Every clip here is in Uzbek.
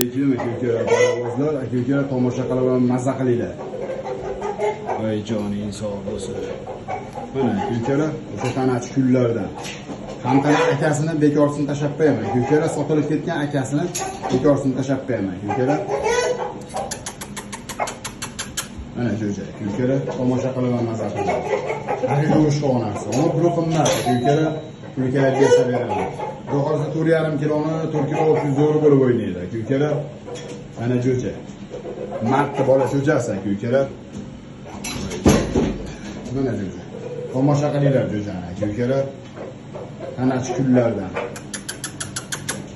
Keyin aka-ukalar, parovozlar, aka-ukalar tomosha qilib mazza qilinglar. Voy joning sog' bo'lsin. Mana aka-ukalar o'sha tanachi kunlardan. Hamtana akasini bekorsini tashab qo'yaman. Aka-ukalar sotilib ketgan akasini bekorsini tashab qo'yaman. Aka-ukalar. Mana jo'ja, aka-ukalar tomosha qilib mazza qilinglar. Haqiqiy urush qonasi. Uni pul qimmat, aka-ukalar. Pulkalar bersa beraman. Ro'qarsa 4,5 kiloni 4 kilo 300 euro bo'lib o'ynaydi, aka-ukalar. Mana jo'ja. Martda bola jo'jasi, aka-ukalar. Mana jo'ja. Tomosha qilinglar jo'jani, aka-ukalar. Tanachi kunlardan.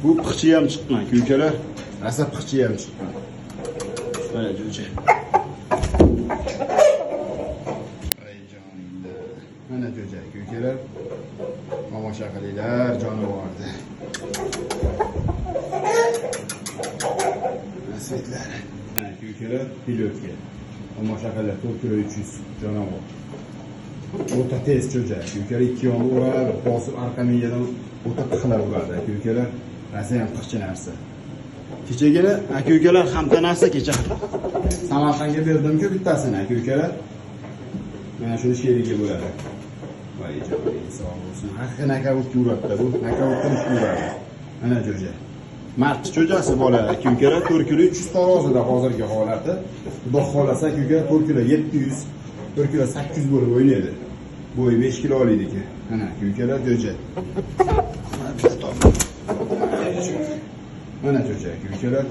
Bu piqchi ham chiqqan, aka-ukalar. Asa piqchi ham chiqqan. Mana jo'ja. Voy joningda. Mana jo'ja, aka-ukalar. Tomosha qilinglar jonivorni. Nasiblar. Aka-ukalar pilotga. Tomosha qilinglar 4 kilo 300 jonivor. O'ta tez jo'ja. Aka-ukalar 2 yon urib, bosib orqa miyadan o'ta tiqilib uradi, aka-ukalar. Rasa ham qiqchi narsa. Kechagina aka-ukalar hamtanasi kecha Samarqandga berdim-ku bittasini, aka-ukalar. Mana shuni sheriga bo'ladi. Voy joning sog' bo'lsin. Haqiqiy nakavutga uradi bu. Nakavutga uradi. Mana jo'ja. Mart jo'jasi bola, aka-ukalar 4 kilo 300 tarozida hozirgi holati. Xudo xolasa aka-ukalar 4 kilo 700, 4 kilo 800 bo'lib o'ynaydi. Bo'yi 5 kilo olidiki. Mana aka-ukalar jo'ja. Mana jo'ja aka-ukalar.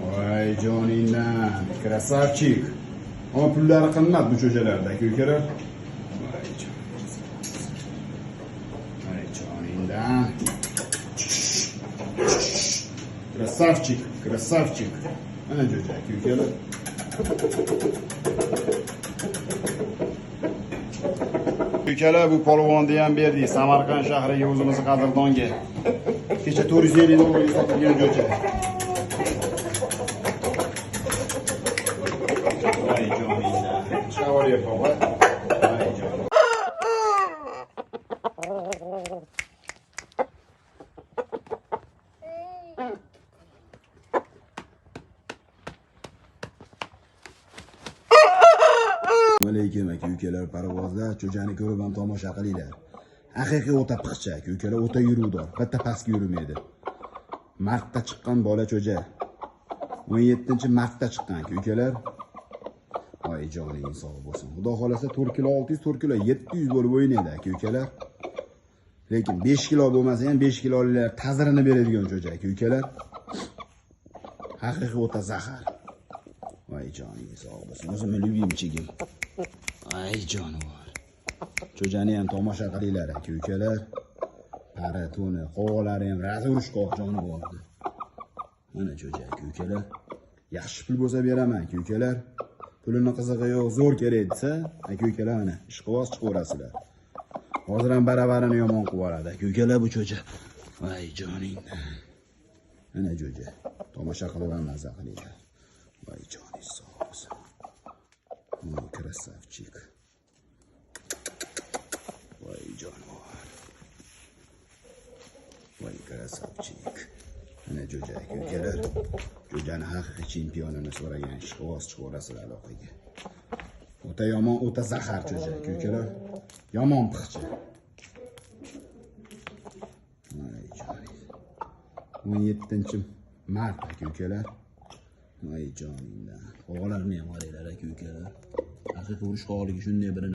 Voy joningdan, krasavchik. Ama pullari qimmat bu jo'jalarda, aka-ukalar. Красавчик, красавчик. Ana jo'ja, aka-ukalar. Aka-ukalar bu polvonni ham berdik. Samarqand shahriga o'zimiz qadrdonga. Kecha 450 dollarga sotilgan jo'ja. Voy joningda. Shavor yapam, voy. Voy joning. Alaykum aka-ukalar, parovozlar, jo'jani ko'rib ham tomosha qilinglar. Haqiqiy o'ta piqcha, aka-ukalar, o'ta yuruvdor, bitta pastga yurmaydi. Martda chiqqan bola jo'ja. 17-martda chiqqan aka-ukalar. Voy joning sog' bo'lsin. Xudo xolasa 4 kilo 600, 4 kilo 700 bo'lib o'ynaydi aka-ukalar. Lekin 5 kilo bo'lmasa ham 5 kilolilar ta'zirini beradigan jo'ja aka-ukalar. Haqiqiy o'ta zahar. Voy joning sog' bo'lsin. O'zimning любимчигim. Ay jonivor. Jo'jani ham tomosha qilinglar aka-ukalar. Paratoni, qo'g'olari ham razurishqoq jonivordi. Mana jo'ja aka-ukalar. Yaxshi pul bo'lsa beraman aka-ukalar. Pulini qizig'i yo'q, zo'r kerak desa, aka-ukalar mana ishqiboz chiqaverasizlar. Hozir ham baravarini yomon qilib oladi aka-ukalar bu jo'ja. Voy joning. Mana jo'ja. Tomosha qilib ham mazza qilinglar. Voy joning sog' bo'lsin. Voy krasavchik. Voy jonivor. Voy krasavchik. Mana jo'ja aka-ukalar. Jo'jani haqiqiy chempionini so'ragan ishqiboz chiqaverasizlar aloqaga. O'ta yomon, o'ta zahar jo'ja aka-ukalar. Yomon piqchi. Voy joning. 17-mart aka-ukalar. Voy joningdan. O'g'illarni ham qaranglar aka-ukalar. Haqiqiy urush qog'ligi shunday birini